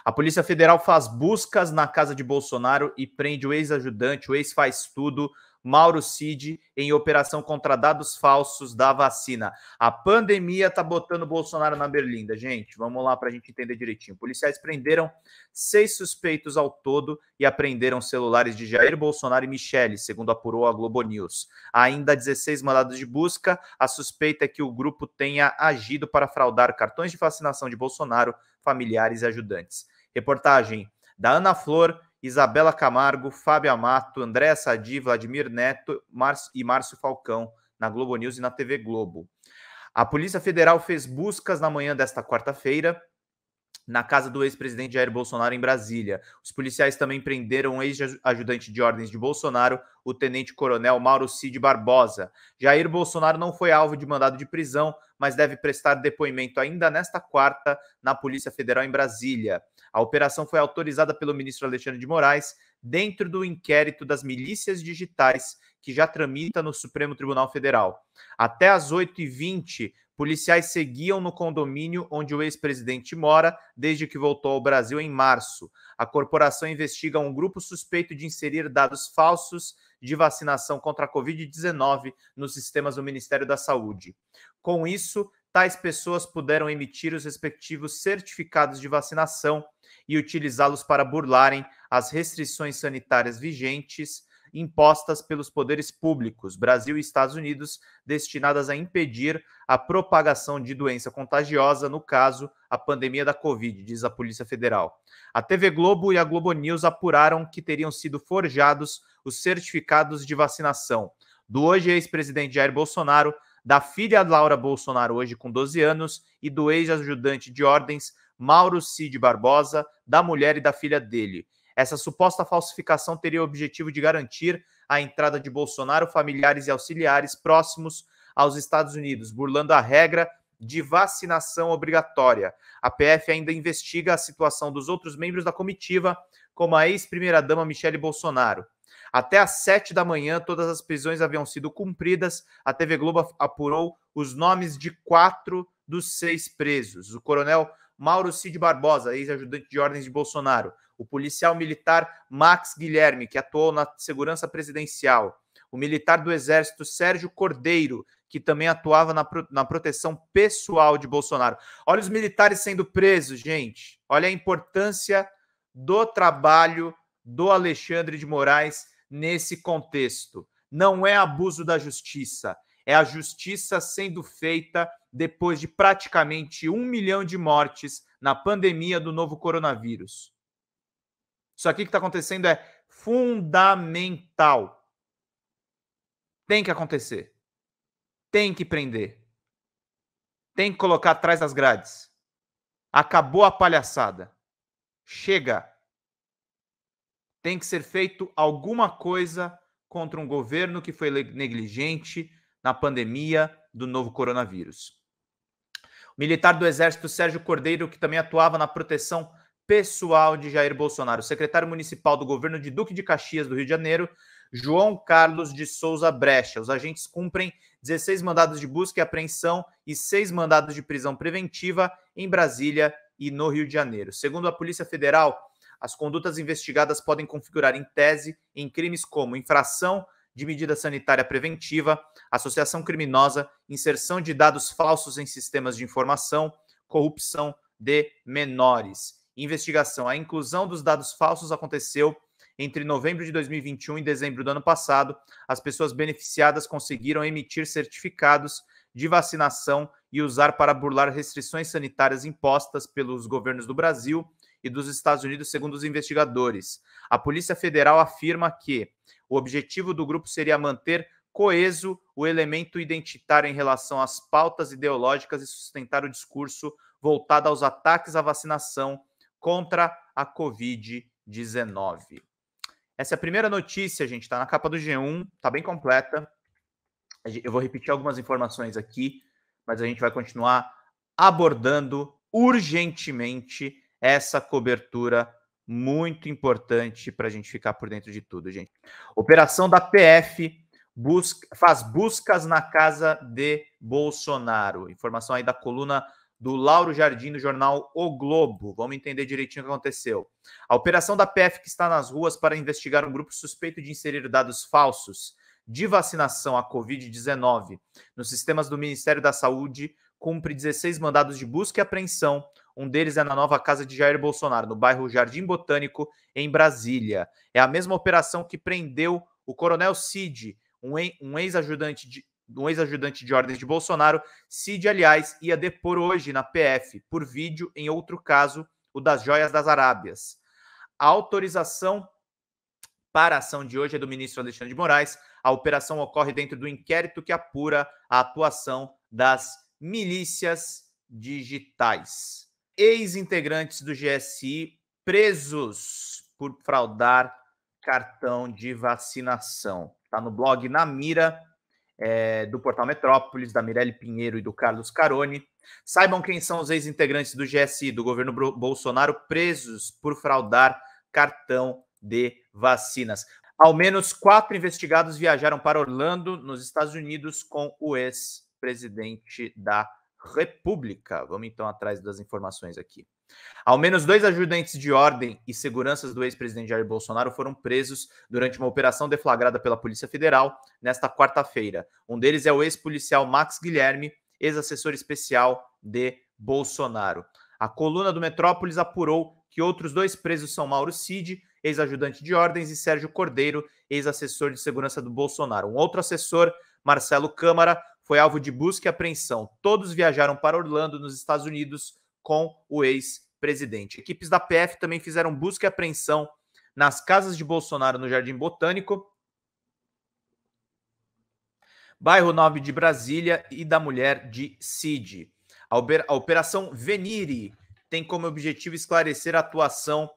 A Polícia Federal faz buscas na casa de Bolsonaro e prende o ex-ajudante, o ex-faz-tudo, Mauro Cid, em operação contra dados falsos da vacina. A pandemia tá botando Bolsonaro na berlinda, gente. Vamos lá para a gente entender direitinho. Policiais prenderam 6 suspeitos ao todo e apreenderam celulares de Jair Bolsonaro e Michele, segundo apurou a Globo News. Há ainda 16 mandados de busca. A suspeita é que o grupo tenha agido para fraudar cartões de vacinação de Bolsonaro, familiares e ajudantes. Reportagem da Ana Flor, Isabela Camargo, Fábio Amato, Andréa Sadi, Vladimir Neto e Márcio Falcão, na Globo News e na TV Globo. A Polícia Federal fez buscas na manhã desta quarta-feira na casa do ex-presidente Jair Bolsonaro em Brasília. Os policiais também prenderam o ex-ajudante de ordens de Bolsonaro, o tenente-coronel Mauro Cid Barbosa. Jair Bolsonaro não foi alvo de mandado de prisão, mas deve prestar depoimento ainda nesta quarta na Polícia Federal em Brasília. A operação foi autorizada pelo ministro Alexandre de Moraes dentro do inquérito das milícias digitais que já tramita no Supremo Tribunal Federal. Até às 8h20, policiais seguiam no condomínio onde o ex-presidente mora desde que voltou ao Brasil em março. A corporação investiga um grupo suspeito de inserir dados falsos de vacinação contra a Covid-19 nos sistemas do Ministério da Saúde. Com isso, tais pessoas puderam emitir os respectivos certificados de vacinação e utilizá-los para burlarem as restrições sanitárias vigentes impostas pelos poderes públicos, Brasil e Estados Unidos, destinadas a impedir a propagação de doença contagiosa, no caso, a pandemia da Covid, diz a Polícia Federal. A TV Globo e a Globo News apuraram que teriam sido forjados os certificados de vacinação do hoje ex-presidente Jair Bolsonaro, da filha Laura Bolsonaro, hoje com 12 anos, e do ex-ajudante de ordens Mauro Cid Barbosa, da mulher e da filha dele. Essa suposta falsificação teria o objetivo de garantir a entrada de Bolsonaro, familiares e auxiliares próximos aos Estados Unidos, burlando a regra de vacinação obrigatória. A PF ainda investiga a situação dos outros membros da comitiva, como a ex-primeira-dama Michele Bolsonaro. Até às 7 da manhã, todas as prisões haviam sido cumpridas. A TV Globo apurou os nomes de 4 dos 6 presos. O coronel Mauro Cid Barbosa, ex-ajudante de ordens de Bolsonaro. O policial militar Max Guilherme, que atuou na segurança presidencial. O militar do Exército Sérgio Cordeiro, que também atuava na proteção pessoal de Bolsonaro. Olha os militares sendo presos, gente. Olha a importância do trabalho do Alexandre de Moraes nesse contexto. Não é abuso da justiça, é a justiça sendo feita depois de praticamente 1 milhão de mortes na pandemia do novo coronavírus. Isso aqui que está acontecendo é fundamental. Tem que acontecer. Tem que prender. Tem que colocar atrás das grades. Acabou a palhaçada. Chega. Tem que ser feito alguma coisa contra um governo que foi negligente na pandemia do novo coronavírus. O militar do Exército Sérgio Cordeiro, que também atuava na proteção pessoal de Jair Bolsonaro. O secretário municipal do governo de Duque de Caxias, do Rio de Janeiro, João Carlos de Souza Brecha. Os agentes cumprem 16 mandados de busca e apreensão e 6 mandados de prisão preventiva em Brasília e no Rio de Janeiro. Segundo a Polícia Federal, as condutas investigadas podem configurar em tese em crimes como infração de medida sanitária preventiva, associação criminosa, inserção de dados falsos em sistemas de informação, corrupção de menores. Investigação. A inclusão dos dados falsos aconteceu entre novembro de 2021 e dezembro do ano passado. As pessoas beneficiadas conseguiram emitir certificados de vacinação e usar para burlar restrições sanitárias impostas pelos governos do Brasil e dos Estados Unidos, segundo os investigadores. A Polícia Federal afirma que o objetivo do grupo seria manter coeso o elemento identitário em relação às pautas ideológicas e sustentar o discurso voltado aos ataques à vacinação contra a Covid-19. Essa é a primeira notícia, gente, está na capa do G1, está bem completa. Eu vou repetir algumas informações aqui, mas a gente vai continuar abordando urgentemente essa cobertura muito importante para a gente ficar por dentro de tudo, gente. Operação da PF faz buscas na casa de Bolsonaro. Informação aí da coluna do Lauro Jardim, no jornal O Globo. Vamos entender direitinho o que aconteceu. A operação da PF, que está nas ruas para investigar um grupo suspeito de inserir dados falsos de vacinação à Covid-19 nos sistemas do Ministério da Saúde, cumpre 16 mandados de busca e apreensão. Um deles é na nova casa de Jair Bolsonaro, no bairro Jardim Botânico, em Brasília. É a mesma operação que prendeu o Coronel Cid, um ex-ajudante de ordens de Bolsonaro. Cid, aliás, ia depor hoje na PF, por vídeo, em outro caso, o das joias das Arábias. A autorização para a ação de hoje é do ministro Alexandre de Moraes. A operação ocorre dentro do inquérito que apura a atuação das milícias digitais. Ex-integrantes do GSI presos por fraudar cartão de vacinação. Está no blog Na Mira, do Portal Metrópolis, da Mirelle Pinheiro e do Carlos Caroni. Saibam quem são os ex-integrantes do GSI, do governo Bolsonaro, presos por fraudar cartão de vacinas. Ao menos 4 investigados viajaram para Orlando, nos Estados Unidos, com o ex-presidente da República. Vamos então atrás das informações aqui. Ao menos 2 ajudantes de ordem e seguranças do ex-presidente Jair Bolsonaro foram presos durante uma operação deflagrada pela Polícia Federal nesta quarta-feira. Um deles é o ex-policial Max Guilherme, ex-assessor especial de Bolsonaro. A coluna do Metrópolis apurou que outros 2 presos são Mauro Cid, ex-ajudante de ordens, e Sérgio Cordeiro, ex-assessor de segurança do Bolsonaro. Um outro assessor, Marcelo Câmara, foi alvo de busca e apreensão. Todos viajaram para Orlando, nos Estados Unidos, com o ex-presidente. Equipes da PF também fizeram busca e apreensão nas casas de Bolsonaro, no Jardim Botânico, bairro 9 de Brasília, e da mulher de Cid. A Operação Venire tem como objetivo esclarecer a atuação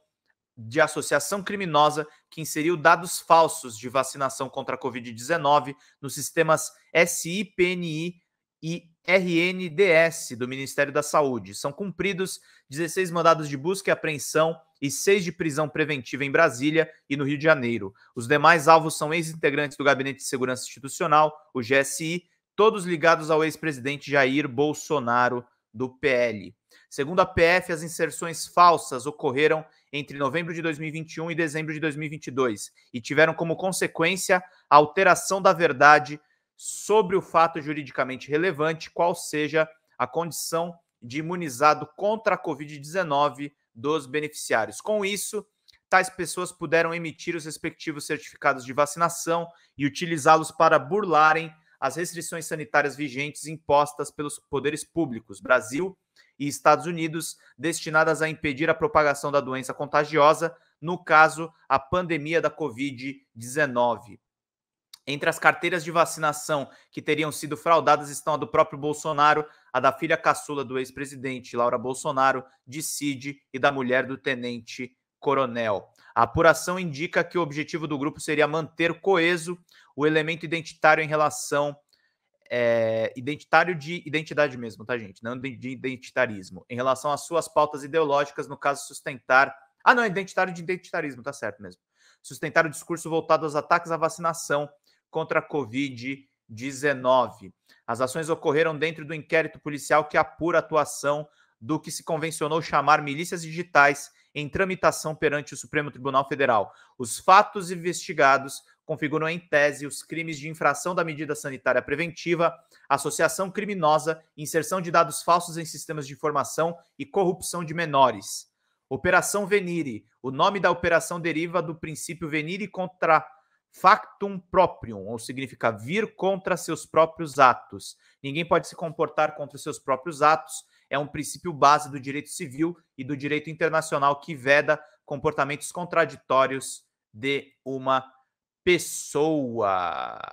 de associação criminosa que inseriu dados falsos de vacinação contra a Covid-19 nos sistemas SI, PNI e RNDS do Ministério da Saúde. São cumpridos 16 mandados de busca e apreensão e 6 de prisão preventiva em Brasília e no Rio de Janeiro. Os demais alvos são ex-integrantes do Gabinete de Segurança Institucional, o GSI, todos ligados ao ex-presidente Jair Bolsonaro, do PL. Segundo a PF, as inserções falsas ocorreram entre novembro de 2021 e dezembro de 2022 e tiveram como consequência a alteração da verdade sobre o fato juridicamente relevante, qual seja a condição de imunizado contra a Covid-19 dos beneficiários. Com isso, tais pessoas puderam emitir os respectivos certificados de vacinação e utilizá-los para burlarem as restrições sanitárias vigentes impostas pelos poderes públicos, Brasil e Estados Unidos, destinadas a impedir a propagação da doença contagiosa, no caso, a pandemia da Covid-19. Entre as carteiras de vacinação que teriam sido fraudadas estão a do próprio Bolsonaro, a da filha caçula do ex-presidente, Laura Bolsonaro, de Cid, e da mulher do tenente-coronel. A apuração indica que o objetivo do grupo seria manter coeso o elemento identitário em relação... identitário de identidade mesmo, tá, gente? Não de identitarismo. Em relação às suas pautas ideológicas, no caso, sustentar... Ah, não, identitário de identitarismo, tá certo mesmo. Sustentar o discurso voltado aos ataques à vacinação contra a Covid-19. As ações ocorreram dentro do inquérito policial que apura a atuação do que se convencionou chamar milícias digitais em tramitação perante o Supremo Tribunal Federal. Os fatos investigados configuram em tese os crimes de infração da medida sanitária preventiva, associação criminosa, inserção de dados falsos em sistemas de informação e corrupção de menores. Operação Venire. O nome da operação deriva do princípio venire contra factum proprium, ou significa vir contra seus próprios atos. Ninguém pode se comportar contra seus próprios atos. É um princípio base do direito civil e do direito internacional que veda comportamentos contraditórios de uma pessoa.